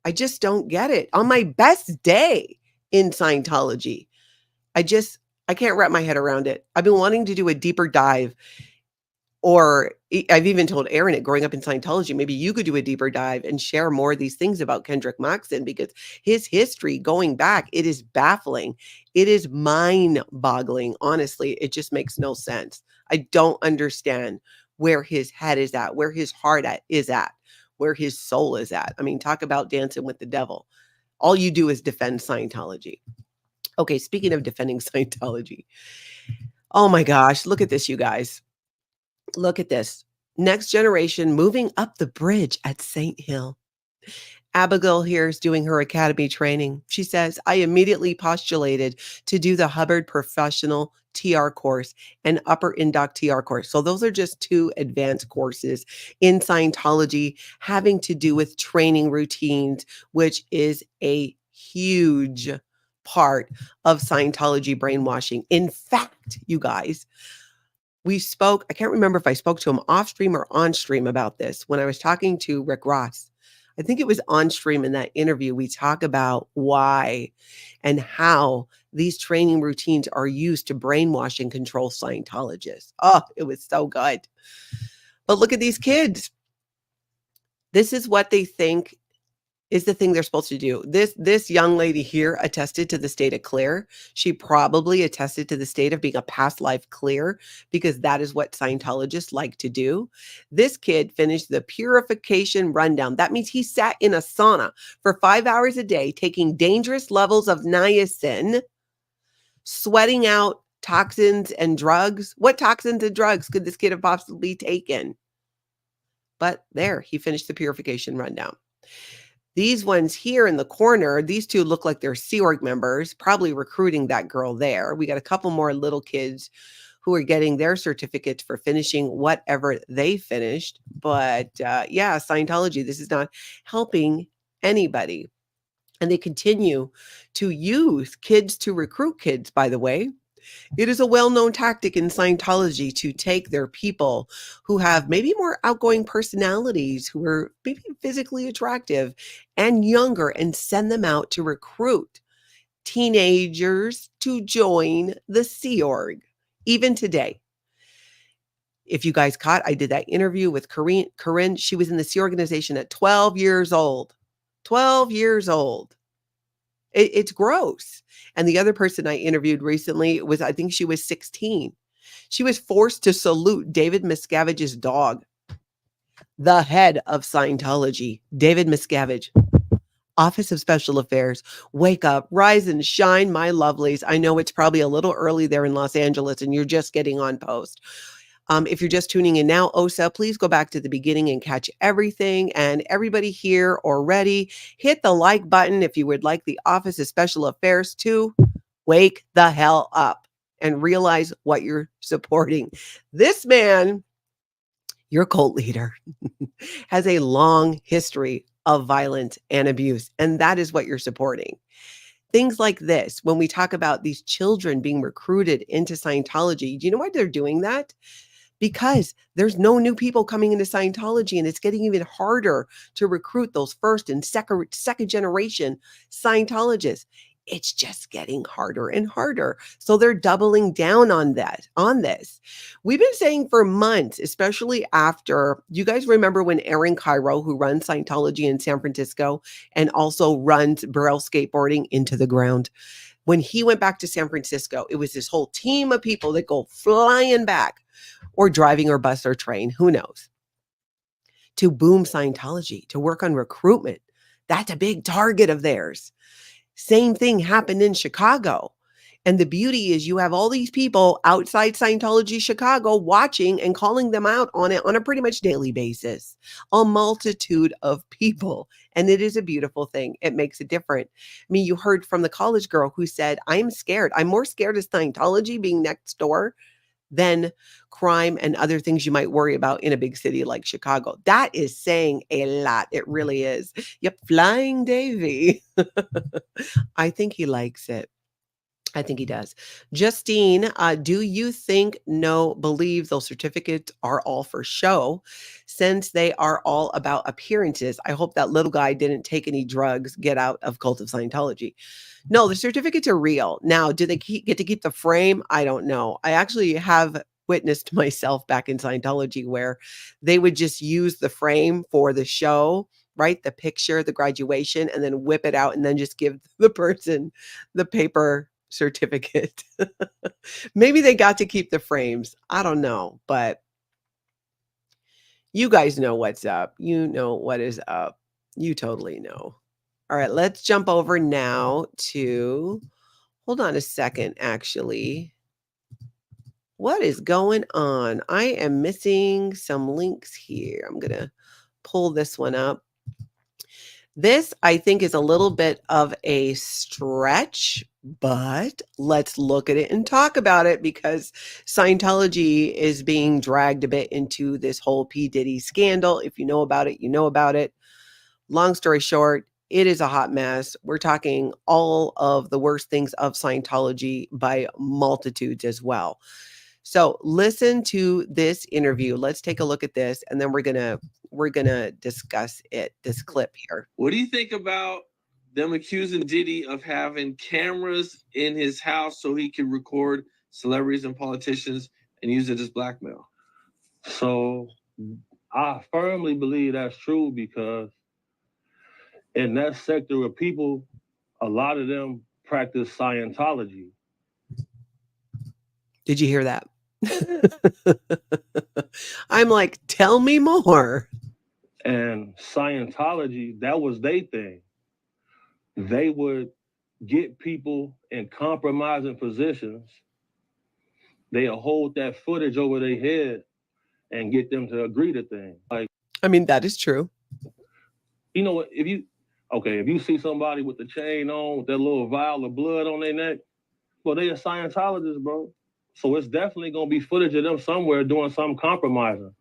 I just don't get it. On my best day in Scientology, I can't wrap my head around it. I've been wanting to do a deeper dive, or I've even told Aaron it growing up in Scientology, maybe you could do a deeper dive and share more of these things about Kendrick Moxon, because his history going back, it is baffling. It is mind-boggling. Honestly, it just makes no sense. I don't understand where his head is at, where his heart is at, where his soul is at. I mean, talk about dancing with the devil. All you do is defend Scientology. Okay, speaking of defending Scientology. Oh my gosh, look at this, you guys. Look at this. Next generation moving up the bridge at St. Hill. Abigail here is doing her academy training. She says, I immediately postulated to do the Hubbard Professional TR course and Upper Indoc TR course. So those are just two advanced courses in Scientology having to do with training routines, which is a huge part of Scientology brainwashing. In fact, you guys, we spoke, I can't remember if I spoke to him off stream or on stream about this when I was talking to Rick Ross. I think it was on stream in that interview. We talk about why and how these training routines are used to brainwash and control Scientologists. Oh, it was so good. But look at these kids. This is what they think is the thing they're supposed to do. This young lady here attested to the state of clear. She probably attested to the state of being a past life clear, because that is what Scientologists like to do. This kid finished the purification rundown. That means he sat in a sauna for 5 hours a day, taking dangerous levels of niacin, sweating out toxins and drugs. What toxins and drugs could this kid have possibly taken? But there, he finished the purification rundown. These ones here in the corner, these two look like they're Sea Org members, probably recruiting that girl there. We got a couple more little kids who are getting their certificates for finishing whatever they finished. But yeah, Scientology, this is not helping anybody. And they continue to use kids to recruit kids, by the way. It is a well-known tactic in Scientology to take their people who have maybe more outgoing personalities, who are maybe physically attractive and younger, and send them out to recruit teenagers to join the Sea Org. Even today, if you guys caught, I did that interview with Corinne. She was in the Sea organization at 12 years old. 12 years old. It's gross. And the other person I interviewed recently was, I think she was 16. She was forced to salute David Miscavige's dog, the head of Scientology, David Miscavige. Office of Special Affairs, wake up, rise and shine, my lovelies. I know it's probably a little early there in Los Angeles and you're just getting on post. If you're just tuning in now, OSA, please go back to the beginning and catch everything. And everybody here already, hit the like button if you would like the Office of Special Affairs to wake the hell up and realize what you're supporting. This man, your cult leader, has a long history of violence and abuse, and that is what you're supporting. Things like this, when we talk about these children being recruited into Scientology, do you know why they're doing that? Because there's no new people coming into Scientology, and it's getting even harder to recruit those first and second generation Scientologists. It's just getting harder and harder. So they're doubling down on this. We've been saying for months, especially after, you guys remember when Aaron Cairo, who runs Scientology in San Francisco and also runs Burrell Skateboarding into the ground, when he went back to San Francisco, it was this whole team of people that go flying back, or driving or bus or train, who knows, to boom Scientology, to work on recruitment. That's a big target of theirs. Same thing happened in Chicago. And the beauty is you have all these people outside Scientology Chicago watching and calling them out on it on a pretty much daily basis. A multitude of people. And it is a beautiful thing. It makes it different. I mean, you heard from the college girl who said, I'm scared. I'm more scared of Scientology being next door than crime and other things you might worry about in a big city like Chicago. That is saying a lot. It really is. Yep, Flying Davy. I think he likes it. I think he does. Justine, do you believe those certificates are all for show since they are all about appearances? I hope that little guy didn't take any drugs, get out of Cult of Scientology. No, the certificates are real. Now, do they get to keep the frame? I don't know. I actually have witnessed myself back in Scientology where they would just use the frame for the show, right? The picture, the graduation, and then whip it out and then just give the person the paper certificate. Maybe they got to keep the frames. I don't know, but you guys know what's up. You know what is up. You totally know. All right, let's jump over now to, hold on a second, actually. What is going on? I am missing some links here. I'm going to pull this one up. This, I think, is a little bit of a stretch, but let's look at it and talk about it because Scientology is being dragged a bit into this whole P. Diddy scandal. If you know about it, you know about it. Long story short, it is a hot mess. We're talking all of the worst things of Scientology by multitudes as well. So listen to this interview. Let's take a look at this, and then we're gonna discuss it. This clip here. What do you think about them accusing Diddy of having cameras in his house so he can record celebrities and politicians and use it as blackmail? So I firmly believe that's true because in that sector of people, a lot of them practice Scientology. Did you hear that? I'm like, tell me more. And Scientology, that was their thing. They would get people in compromising positions. They'll hold that footage over their head and get them to agree to things. Like, I mean, that is true. You know what? If you see somebody with the chain on, with that little vial of blood on their neck, well, they a Scientologist, bro. So it's definitely going to be footage of them somewhere doing some compromising.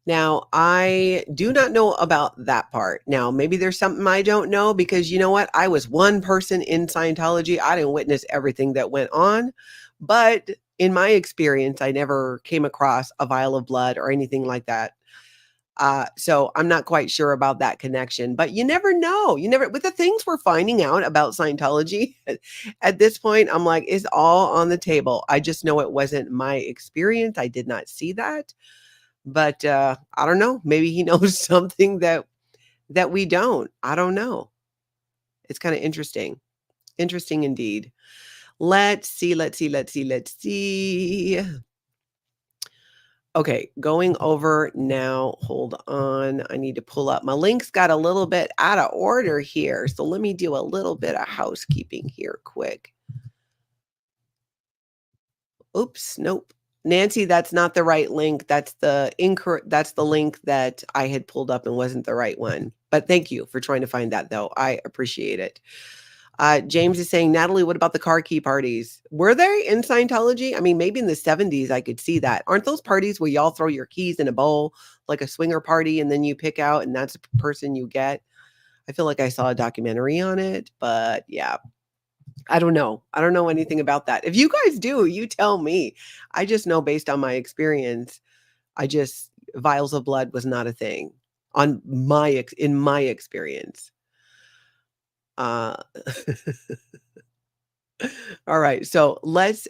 Now, I do not know about that part. Now, maybe there's something I don't know because you know what? I was one person in Scientology. I didn't witness everything that went on. But in my experience, I never came across a vial of blood or anything like that. So I'm not quite sure about that connection, but you never know. With the things we're finding out about Scientology at this point, I'm like, it's all on the table. I just know it wasn't my experience. I did not see that, but I don't know. Maybe he knows something that we don't. I don't know. It's kind of interesting. Interesting indeed. Let's see. Okay, going over now. Hold on. I need to pull up. My links got a little bit out of order here. So let me do a little bit of housekeeping here quick. Oops, nope. Nancy, that's not the right link. That's the link that I had pulled up and wasn't the right one. But thank you for trying to find that though. I appreciate it. James is saying, Natalie, what about the car key parties? Were they in Scientology? I mean, maybe in the 70s, I could see that. Aren't those parties where y'all throw your keys in a bowl, like a swinger party, and then you pick out, and that's the person you get? I feel like I saw a documentary on it, but yeah. I don't know. I don't know anything about that. If you guys do, you tell me. I just know based on my experience, vials of blood was not a thing in my experience. All right. So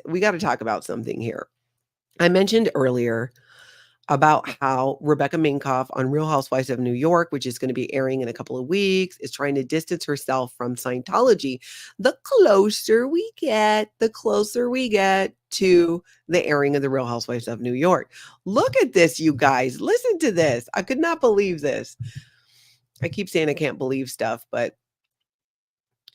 we got to talk about something here. I mentioned earlier about how Rebecca Minkoff on Real Housewives of New York, which is going to be airing in a couple of weeks, is trying to distance herself from Scientology. The closer we get to the airing of the Real Housewives of New York. Look at this, you guys. Listen to this. I could not believe this. I keep saying I can't believe stuff, but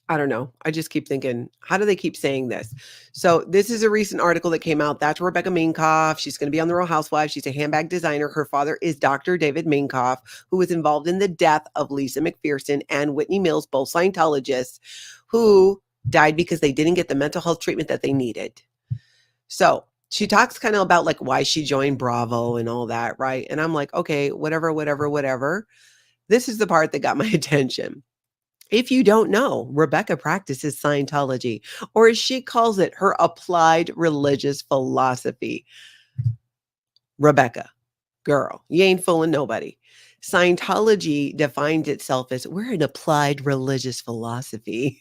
I don't know. I just keep thinking, how do they keep saying this? So this is a recent article that came out. That's Rebecca Minkoff. She's going to be on The Real Housewives. She's a handbag designer. Her father is Dr. David Minkoff, who was involved in the death of Lisa McPherson and Whitney Mills, both Scientologists, who died because they didn't get the mental health treatment that they needed. So she talks kind of about like why she joined Bravo and all that, right? And I'm like, okay, whatever. This is the part that got my attention. If you don't know, Rebecca practices Scientology, or as she calls it, her applied religious philosophy. Rebecca, girl, you ain't fooling nobody. Scientology defines itself as we're an applied religious philosophy.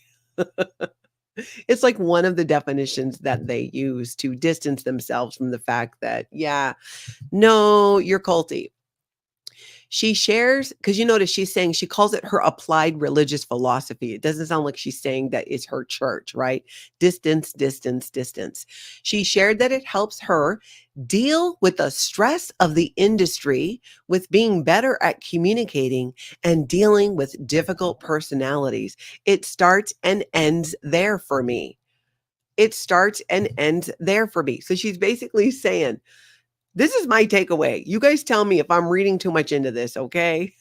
It's like one of the definitions that they use to distance themselves from the fact that, no, you're culty. She shares, because you notice she's saying, she calls it her applied religious philosophy. It doesn't sound like she's saying that it's her church, right? Distance. She shared that it helps her deal with the stress of the industry, with being better at communicating and dealing with difficult personalities. It starts and ends there for me. So she's basically saying, this is my takeaway. You guys tell me if I'm reading too much into this, okay?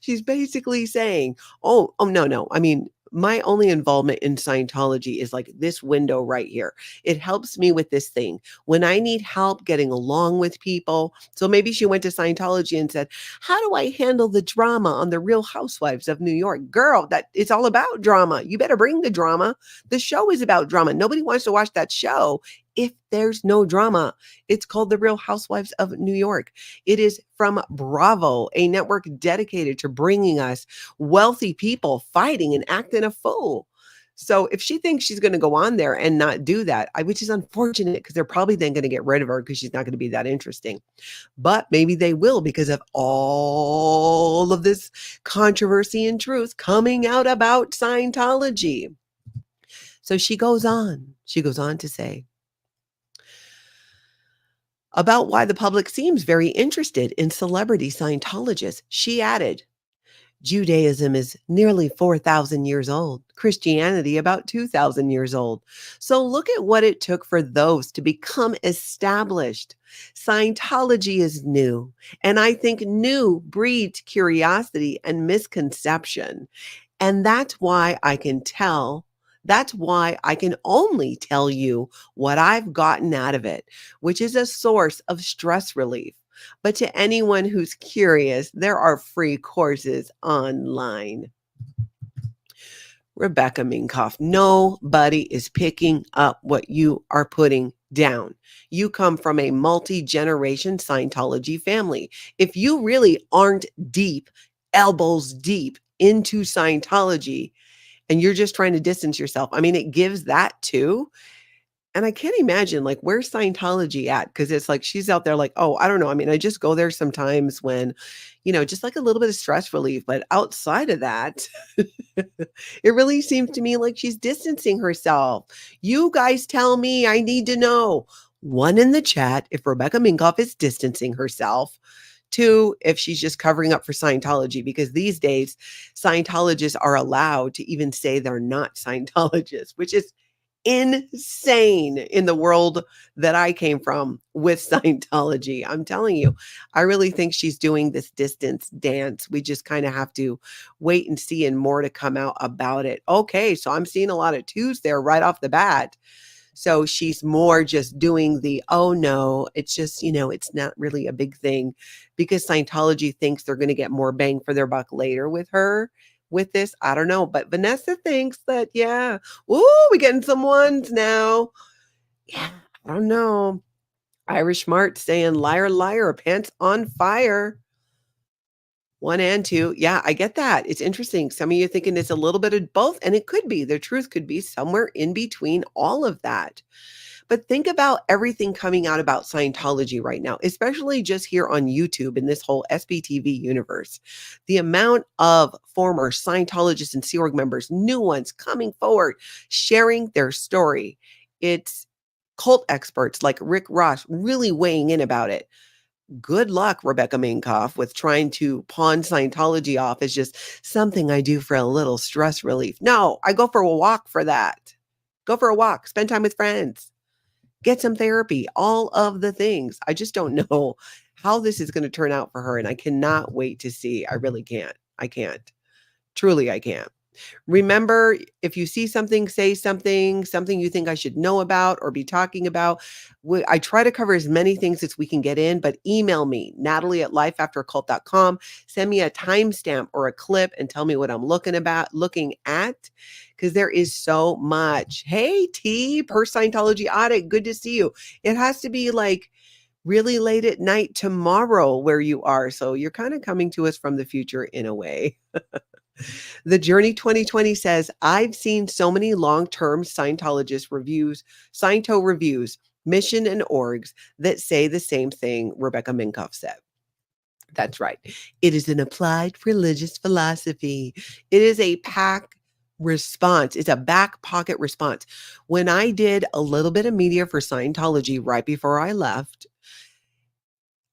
She's basically saying, oh, no. I mean, my only involvement in Scientology is like this window right here. It helps me with this thing when I need help getting along with people. So maybe she went to Scientology and said, how do I handle the drama on the Real Housewives of New York? Girl, that it's all about drama. You better bring the drama. The show is about drama. Nobody wants to watch that show if there's no drama. It's called The Real Housewives of New York. It is from Bravo, a network dedicated to bringing us wealthy people fighting and acting a fool. So if she thinks she's going to go on there and not do that, which is unfortunate because they're probably then going to get rid of her because she's not going to be that interesting. But maybe they will because of all of this controversy and truth coming out about Scientology. So she goes on to say, about why the public seems very interested in celebrity Scientologists, she added, Judaism is nearly 4,000 years old, Christianity about 2,000 years old. So look at what it took for those to become established. Scientology is new, and I think new breeds curiosity and misconception. And that's why I can only tell you what I've gotten out of it, which is a source of stress relief. But to anyone who's curious, there are free courses online. Rebecca Minkoff, nobody is picking up what you are putting down. You come from a multi-generation Scientology family. If you really aren't deep, elbows deep into Scientology, and you're just trying to distance yourself, I mean, it gives that too. And I can't imagine, like, where's Scientology at? Because it's like she's out there like, oh, I don't know. I mean, I just go there sometimes when, just like a little bit of stress relief. But outside of that, it really seems to me like she's distancing herself. You guys tell me, I need to know. 1 in the chat, if Rebecca Minkoff is distancing herself. 2, if she's just covering up for Scientology, because these days Scientologists are allowed to even say they're not Scientologists, which is insane in the world that I came from with Scientology. I'm telling you, I really think she's doing this distance dance. We just kind of have to wait and see, and more to come out about it. Okay, so I'm seeing a lot of 2s there right off the bat. So she's more just doing the, oh no, it's just, it's not really a big thing, because Scientology thinks they're going to get more bang for their buck later with her, with this? I don't know. But Vanessa thinks that, yeah. Ooh, we getting some ones now. Yeah, I don't know. Irish Smart saying liar, liar, pants on fire. 1 and 2. Yeah, I get that. It's interesting. Some of you thinking it's a little bit of both, and it could be. The truth could be somewhere in between all of that. But think about everything coming out about Scientology right now, especially just here on YouTube in this whole SPTV universe. The amount of former Scientologists and Sea Org members, new ones coming forward, sharing their story. It's cult experts like Rick Ross really weighing in about it. Good luck, Rebecca Minkoff, with trying to pawn Scientology off as just something I do for a little stress relief. No, I go for a walk for that. Go for a walk, spend time with friends, get some therapy, all of the things. I just don't know how this is going to turn out for her. And I cannot wait to see. I really can't. I can't. Truly, I can't. Remember, if you see something, say something you think I should know about or be talking about. I try to cover as many things as we can get in, but email me, Natalie@lifeafteroccult.com. Send me a timestamp or a clip and tell me what I'm looking at, because there is so much. Hey, T, per Scientology audit, good to see you. It has to be like really late at night tomorrow where you are. So you're kind of coming to us from the future in a way. The Journey 2020 says, I've seen so many long-term Scientologist reviews, Sciento reviews, mission and orgs that say the same thing Rebecca Minkoff said. That's right. It is an applied religious philosophy. It is a pack response. It's a back pocket response. When I did a little bit of media for Scientology right before I left,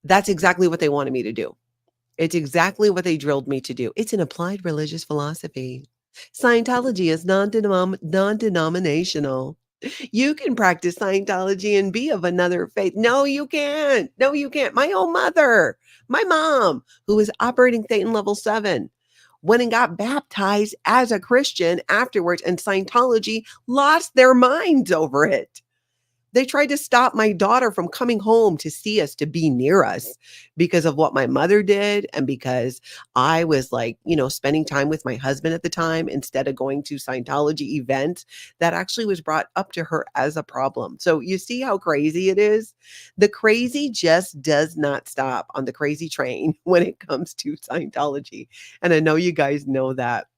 that's exactly what they wanted me to do. It's exactly what they drilled me to do. It's an applied religious philosophy. Scientology is non-denominational. You can practice Scientology and be of another faith. No, you can't. No, you can't. My own mother, my mom, who was operating Thetan level 7, went and got baptized as a Christian afterwards, and Scientology lost their minds over it. They tried to stop my daughter from coming home to see us, to be near us, because of what my mother did. And because I was like, spending time with my husband at the time instead of going to Scientology events, that actually was brought up to her as a problem. So you see how crazy it is? The crazy just does not stop on the crazy train when it comes to Scientology. And I know you guys know that.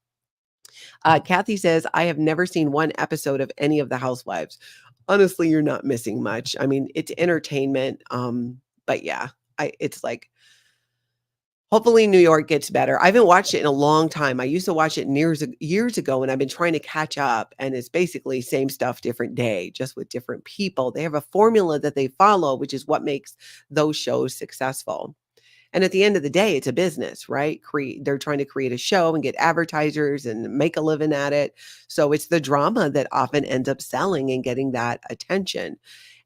Kathy says, I have never seen one episode of any of the Housewives. Honestly, you're not missing much. I mean, it's entertainment. But yeah, it's like, hopefully New York gets better. I haven't watched it in a long time. I used to watch it years ago, and I've been trying to catch up, and it's basically same stuff, different day, just with different people. They have a formula that they follow, which is what makes those shows successful. And at the end of the day, it's a business, right? They're trying to create a show and get advertisers and make a living at it. So it's the drama that often ends up selling and getting that attention.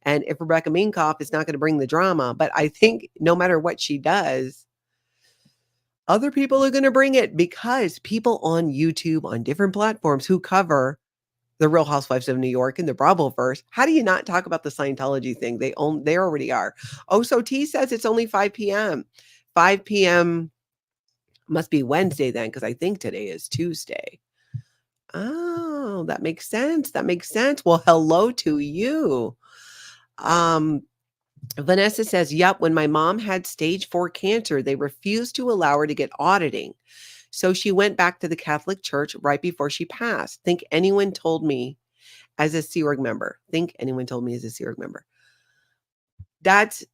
And if Rebecca Minkoff is not going to bring the drama, but I think no matter what she does, other people are going to bring it, because people on YouTube, on different platforms who cover the Real Housewives of New York and the Bravoverse, how do you not talk about the Scientology thing? They already are. Oh, so T says it's only 5 p.m. 5 p.m. must be Wednesday then, because I think today is Tuesday. Oh, that makes sense. That makes sense. Well, hello to you. Vanessa says, yep, when my mom had stage 4 cancer, they refused to allow her to get auditing. So she went back to the Catholic Church right before she passed. Think anyone told me as a Sea Org member. That's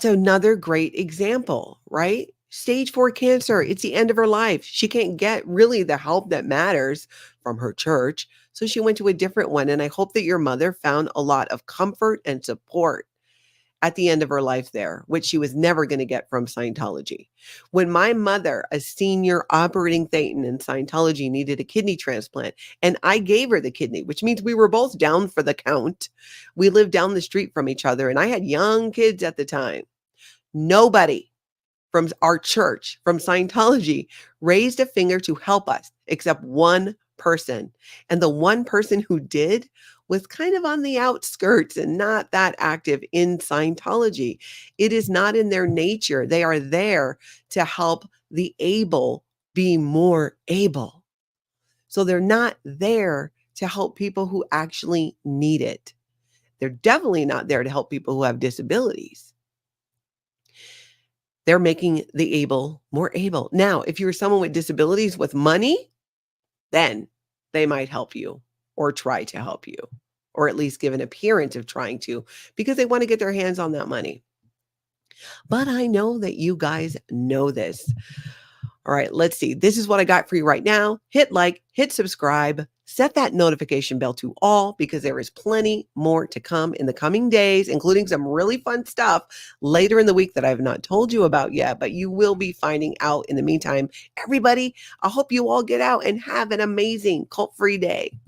another great example, right? Stage 4 cancer. It's the end of her life. She can't get really the help that matters from her church. So she went to a different one. And I hope that your mother found a lot of comfort and support at the end of her life there, which she was never going to get from Scientology. When my mother, a senior operating Thetan in Scientology, needed a kidney transplant, and I gave her the kidney, which means we were both down for the count. We lived down the street from each other, and I had young kids at the time. Nobody from our church, from Scientology, raised a finger to help us except one person. And the one person who did was kind of on the outskirts and not that active in Scientology. It is not in their nature. They are there to help the able be more able. So they're not there to help people who actually need it. They're definitely not there to help people who have disabilities. They're making the able more able. Now, if you're someone with disabilities with money, then they might help you or try to help you, or at least give an appearance of trying to, because they want to get their hands on that money. But I know that you guys know this. All right, let's see. This is what I got for you right now. Hit like, hit subscribe, set that notification bell to all, because there is plenty more to come in the coming days, including some really fun stuff later in the week that I've not told you about yet, but you will be finding out in the meantime. Everybody, I hope you all get out and have an amazing cult-free day.